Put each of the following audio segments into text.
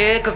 1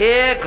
1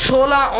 16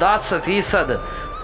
10%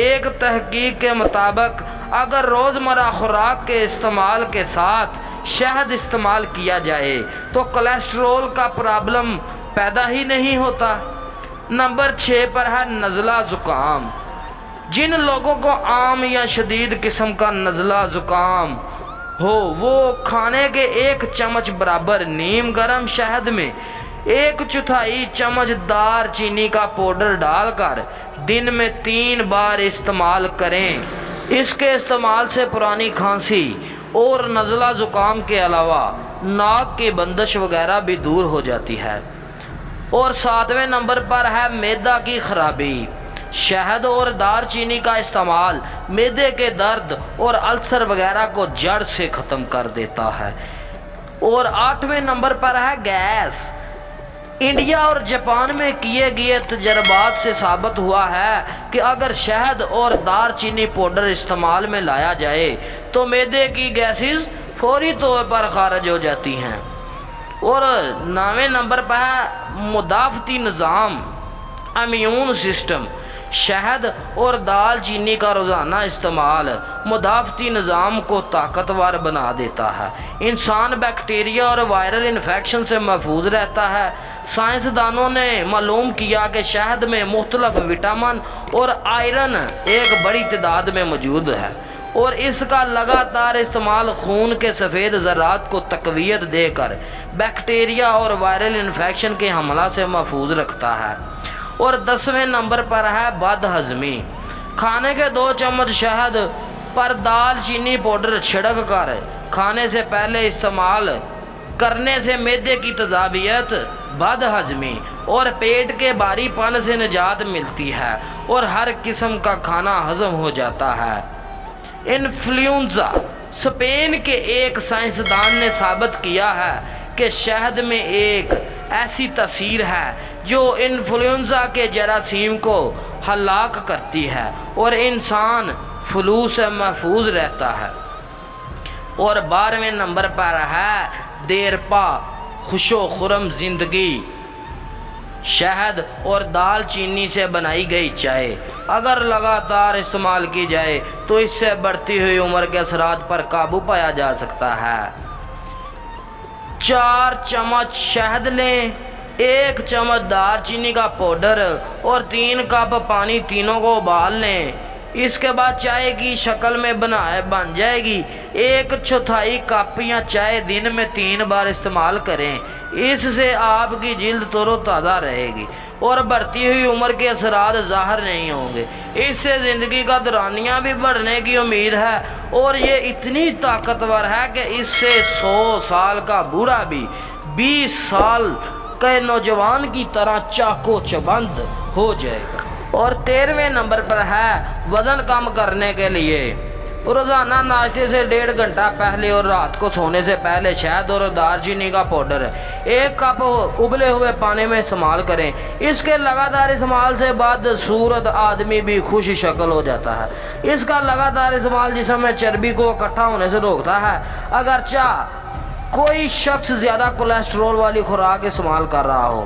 ایک تحقیق کے مطابق اگر روزمرہ خوراک کے استعمال کے ساتھ شہد استعمال کیا جائے تو کولیسٹرول کا پرابلم پیدا ہی نہیں ہوتا۔ نمبر 6 پر ہے نزلہ زکام۔ جن لوگوں کو عام یا شدید قسم کا نزلہ زکام ہو وہ کھانے کے 1 چمچ برابر نیم گرم شہد میں 1/4 چمچ دار چینی کا پاؤڈر ڈال کر دن میں 3 بار استعمال کریں۔ اس کے استعمال سے پرانی کھانسی اور نزلہ زکام کے علاوہ ناک کی بندش وغیرہ بھی دور ہو جاتی ہے۔ اور 7ویں نمبر پر ہے معدہ کی خرابی۔ شہد اور دار چینی کا استعمال معدے کے درد اور السر وغیرہ کو جڑ سے ختم کر دیتا ہے۔ اور 8ویں نمبر پر ہے گیس۔ انڈیا اور جاپان میں کیے گئے تجربات سے ثابت ہوا ہے کہ اگر شہد اور دار چینی پاؤڈر استعمال میں لایا جائے تو معدے کی گیسز فوری طور پر خارج ہو جاتی ہیں۔ اور 9ویں نمبر پر ہے مدافعتی نظام، امیون سسٹم۔ شہد اور دال چینی کا روزانہ استعمال مدافعتی نظام کو طاقتور بنا دیتا ہے۔ انسان بیکٹیریا اور وائرل انفیکشن سے محفوظ رہتا ہے۔ سائنسدانوں نے معلوم کیا کہ شہد میں مختلف وٹامن اور آئرن ایک بڑی تعداد میں موجود ہے اور اس کا لگاتار استعمال خون کے سفید ذرات کو تقویت دے کر بیکٹیریا اور وائرل انفیکشن کے حملہ سے محفوظ رکھتا ہے۔ اور 10ویں نمبر پر ہے بد ہضمی۔ کھانے کے 2 چمچ شہد پر دال چینی پاؤڈر چھڑک کر کھانے سے پہلے استعمال کرنے سے معدے کی تیزابیت، بد ہضمی اور پیٹ کے بھاری پن سے نجات ملتی ہے اور ہر قسم کا کھانا ہضم ہو جاتا ہے۔ انفلوئنزا۔ اسپین کے ایک سائنسدان نے ثابت کیا ہے کہ شہد میں ایک ایسی تاثیر ہے جو انفلوئنزا کے جراثیم کو ہلاک کرتی ہے اور انسان فلو سے محفوظ رہتا ہے۔ اور 12ویں نمبر پر ہے دیرپا خوش و خرم زندگی۔ شہد اور دال چینی سے بنائی گئی چائے اگر لگاتار استعمال کی جائے تو اس سے بڑھتی ہوئی عمر کے اثرات پر قابو پایا جا سکتا ہے۔ 4 چمچ شہد لیں، 1 چمچ دار چینی کا پاؤڈر اور 3 کپ پانی، تینوں کو ابال لیں۔ اس کے بعد چائے کی شکل میں بن جائے گی۔ 1/4 کپ یا چائے دن میں 3 بار استعمال کریں۔ اس سے آپ کی جلد تر و تازہ رہے گی اور بڑھتی ہوئی عمر کے اثرات ظاہر نہیں ہوں گے۔ اس سے زندگی کا دورانیہ بھی بڑھنے کی امید ہے اور یہ اتنی طاقتور ہے کہ اس سے 100 سال کا بوڑھا بھی 20 سال کے نوجوان کی طرح چاقو چبند ہو جائے گا۔ اور 13ویں نمبر پر ہے وزن کم کرنے کے لیے روزانہ ناشتے سے 1.5 گھنٹہ پہلے اور رات کو سونے سے پہلے شہد اور دار چینی کا پاؤڈر 1 کپ ابلے ہوئے پانی میں استعمال کریں۔ اس کے لگاتار استعمال سے بعد صورت آدمی بھی خوش شکل ہو جاتا ہے۔ اس کا لگاتار استعمال جسم میں چربی کو اکٹھا ہونے سے روکتا ہے۔ اگرچہ کوئی شخص زیادہ کولیسٹرول والی خوراک استعمال کر رہا ہو۔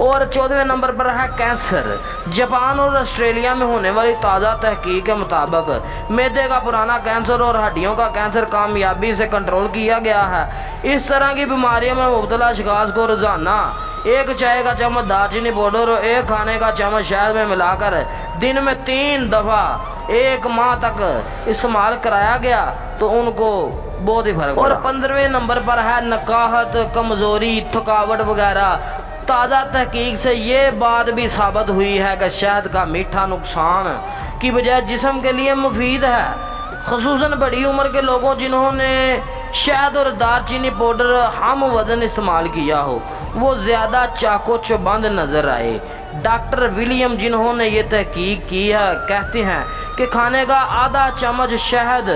اور 14ویں نمبر پر ہے کینسر۔ جاپان اور آسٹریلیا میں ہونے والی تازہ تحقیق کے مطابق معدے کا پرانا کینسر اور ہڈیوں کا کینسر کامیابی سے کنٹرول کیا گیا ہے۔ اس طرح کی بیماریوں میں مبتلا شخص کو روزانہ 1 چائے کا چمچ دار چینی پاؤڈر اور 1 کھانے کا چمچ شہد میں ملا کر دن میں 3 دفعہ 1 ماہ تک استعمال کرایا گیا تو ان کو بہت ہی فرق پڑا۔ اور 15ویں نمبر پر ہے نکاہت، کمزوری، تھکاوٹ وغیرہ۔ تازہ تحقیق سے یہ بات بھی ثابت ہوئی ہے کہ شہد کا میٹھا نقصان کی بجائے جسم کے لیے مفید ہے، خصوصاً بڑی عمر کے لوگوں جنہوں نے شہد اور دار چینی پاؤڈر ہم وزن استعمال کیا ہو وہ زیادہ چاقو چبند نظر آئے۔ ڈاکٹر ولیم جنہوں نے یہ تحقیق کی ہے کہتے ہیں کہ کھانے کا آدھا چمچ شہد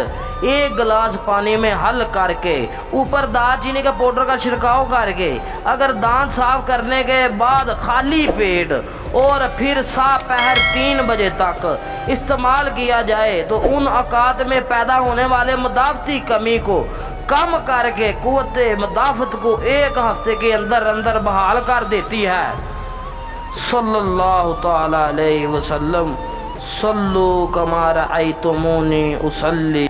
1 گلاس پانی میں حل کر کے اوپر دار چینی کے پاؤڈر کا چھڑکاؤ کر کے اگر دانت صاف کرنے کے بعد خالی پیٹ اور پھر صاف پہر 3 بجے تک استعمال کیا جائے تو ان اوقات میں پیدا ہونے والے مدافعتی کمی کو کم کر کے قوت مدافعت کو 1 ہفتے کے اندر اندر بحال کر دیتی ہے۔ صلی اللہ تعالی علیہ وسلم۔ صلو کما رأیتمونی اصلی۔